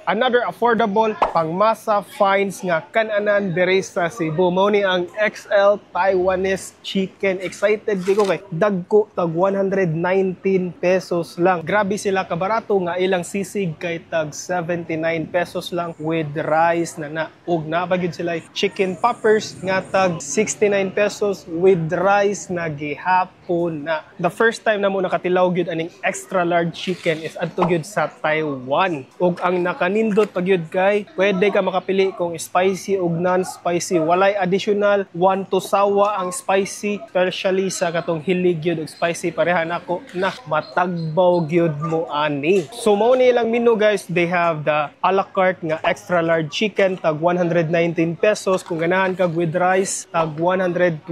Another affordable pangmasa finds nga kananan diri sa Cebu. Mao ni ang XL Taiwanese chicken. Excited di ko kay dagko tag 119 pesos lang. Grabe sila kabarato nga ilang sisig kay tag 79 pesos lang with rice na ug nabagid sila chicken poppers nga tag 69 pesos with rice na gihapon na. The first time na mo nakatilaw gyud aning extra large chicken is adto gyud sa Taiwan. Ug ang nindot pag yun kay, pwede ka makapili kung spicy o non-spicy. Walay additional 1 to sawa ang spicy, especially sa katong hilig yun og spicy. Parehan ako na matagbaw gyud mo ani. So mao ni ilang menu guys, they have the a la carte nga extra large chicken tag 119 pesos. Kung ganahan ka with rice, tag 129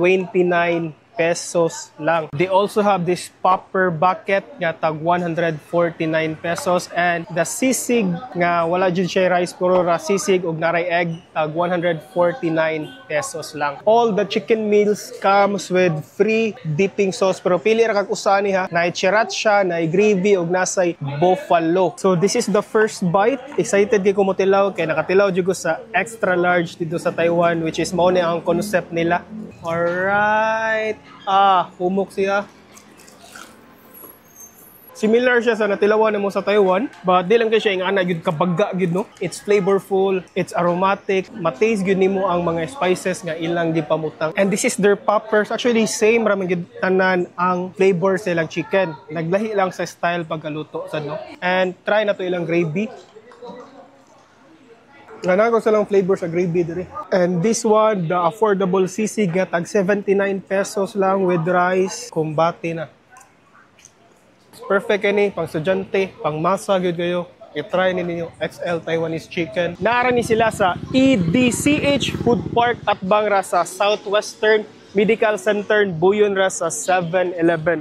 pesos lang. They also have this popper bucket nga tag 149 pesos and the sisig nga wala jud siya rice puro ra sisig ug naray egg tag 149 pesos lang. All the chicken meals comes with free dipping sauce pero pili ra kag usa ni ha. Naay sriracha, naay gravy ug nasay buffalo. So this is the first bite. Excited kay ko mo tilaw kay nakatilaw jud ko sa extra large dito sa Taiwan which is mao ni ang concept nila. Alright. Humok siya. Similar siya sa natilawan mo sa Taiwan, but di lang kay siya ingana gyud kabagga gyud no. It's flavorful, it's aromatic, mataste gyud nimo ang mga spices nga ilang gipamutang. And this is their poppers. Actually same ra man gyud tanan ang flavor sa ilang chicken. Naglahi lang sa style pagkaluto sad no. And try na to ilang gravy. Gana ko silang flavor sa gravy diri. And this one, the affordable sisig nga tag 79 pesos lang with rice. Kumbati na. It's perfect ini pang estudyante, pang masa gyud kayo. I-try ninyo XL Taiwanese chicken. Naara ni sila sa EDCH Food Park at Bangra sa Southwestern Medical Center, Buyon ra sa 7-Eleven.